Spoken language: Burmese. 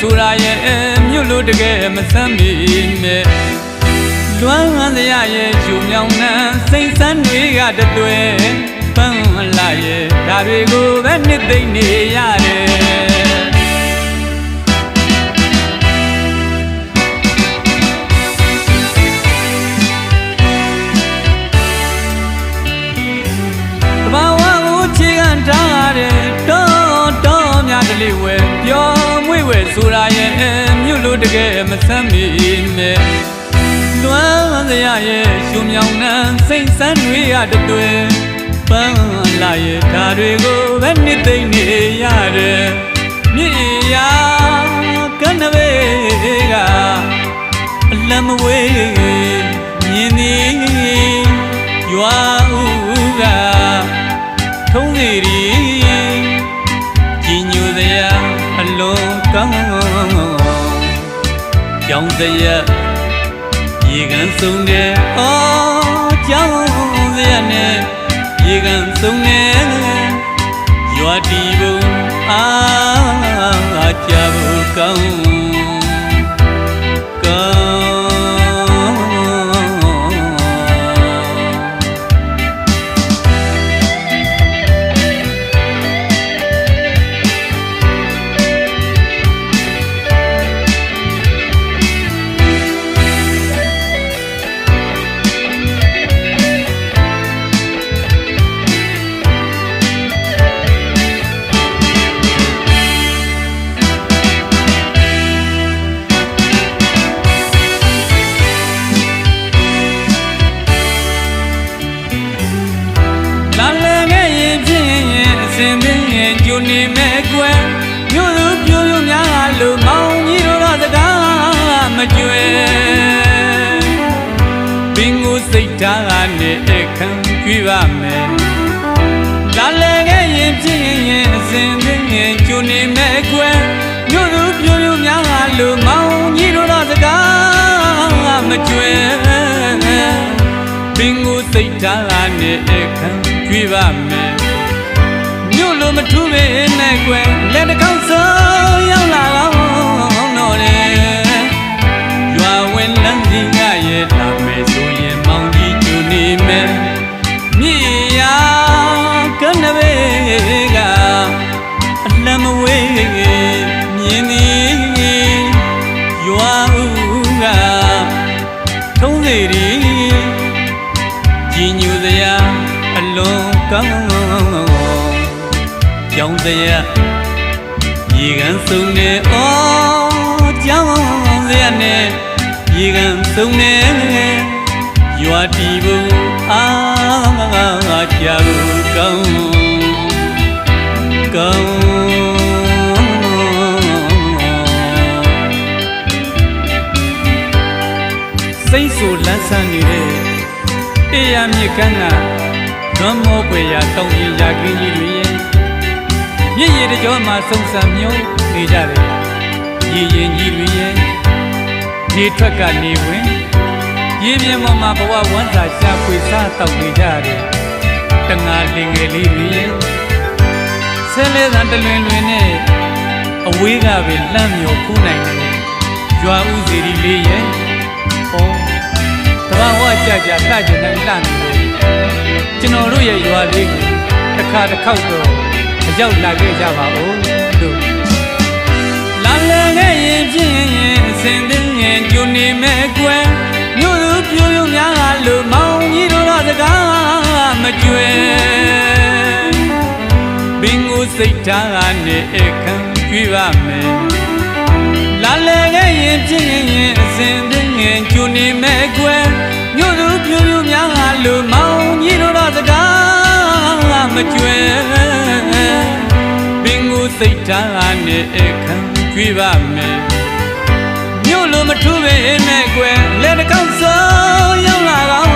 ဆိုတာရဲ့မြို့လို့တကယ်မဆမ်းမိနဲ့လွမ်းစရာရဲ့ယူမြောင်နှံစိတ်ဆန်းတွေကတတွေ့ပန်းလာရဲ့ဒါတွေကိုပဲနှစ်သိမ့်နေရတယ်ထားတယ်တော့များတလေးဝဲပြောမွေ့ဝဲဆိုတာရဲ့မြို့လို့တကယ်မဆမ်းမိနဲ့လွမ်းစရာရဲ့ရှုံမြောင်နှံစိတ်ဆန်းတွေကတတွေ့ပန်းလာရဲ့ဒါတွေကိုပဲနှစ်သိမ့်နေရတယ်မြည်ရာကနဘေးကအလံမဝေးမြင်သည်ရွာဦးကထုံးစီရီကြည်ညိုစရာအလုံးကောင်းကြောင်းစရာရေကန်ဆုံးတယ်ကြောင်းစရာနဲ့ရေကန်ဆုံးတယ်ရွာတီဘုံအားကြဖို့ကောင်းကျိုနေမဲ့ကွယ်မြို့သူပြိုပြိုများလို့မောင်ကြီးတို့တော့စကားမကြွယ်ဘင်းကိုစိတ်ထားကနေအခမ်းကြွေးပါမယ်လာလေခဲ့ရင်ဖြစ်ရင်အစဉ်သင်းရင်ကျိုနေမဲ့ကွယ်မြို့သူပြိုပြိုများလို့မောင်ကြီးတို့တော့စကားမကြွယ်ဘင်းကိုစိတ်ထားကနေအခမ်းကြွေးပါမယ်မြို့လိုမထူးပေနဲ့ကွယ်လက်တကောက်ဆုံးရောက်လာတော့တော့တယ်ရွာဝင်လမ်းကြီးကရဲ့လာမယ်ဆိုရင်မောင်ကြီးကျူနေမယ်မြည်ရာကနဘေးကအလံမဝေးမြင်သည်ရွာဦးကထုံးစီရီကြည်ညိုစရာအလုံးကောင်းကြောင်းစရာရေကန်ဆုံးနေကြောင်းစရာနဲ့ရေကန်ဆုံးနေရွာတီဘုံအားကြဘူးကောင်းစိတ်ဆိုလန်းဆန်းနေတဲ့တရားမြစ်ကမ်းကလွမ်းမောပွေရာတောင်းရင်ရာခင်းကြီးတွေရဲ့မြစ်ရည်တကြောမှာဆုံဆံမြုံနေကြတယ်ရေရင်ကြီးတွေရဲ့နေထွက်ကနေဝင်ရေပြင်းပေါ်မှာဘဝဝမ်းသာရှာဖွေစားတောက်နေကြတယ်တငါလင်ငယ်လေးတွေရဲ့ဆဲလဲသံတလွင်လွင်နဲ့အဝေးကပဲလမ်းမြော်ဖူးနိုင်တယ်ရွာဦးစီရီလေးရဲ့တဘာဝကြကြလှကျင်တဲ့လှနေတယ်ကျွန်တော်တို့ရဲ့ရွာလေးကိုတစ်ခါတစ်ခေါက်တော့ရောက်လာခဲ့ကြပါဦးလို့လာလေခဲ့ရင်ဖြစ်ရင်အစဉ်သင်းရင်ကျိုနေမဲ့ကွယ်မြို့သူပြိုပြိုများလို့မောင်ကြီးတို့တော့စကားမကြွယ်ဘင်းကိုစိတ်ထားကနေအခမ်းကြွေးပါမယ်လာလေခဲ့ရင်ဖြစ်ရင်အစဉ်သင်းရင်ကျိုနေမဲ့ကွယ်မြို့သူပြိုပြိုများလို့မောင်ကြီးတို့တော့စကားမကြွယ်စိတ်ထားနဲ့အခမ်းကြွေးပါမယ်မြို့လိုမထူးပေမဲ့ကွယ်လက်တကောက်ဆုံးရောက်လာတော့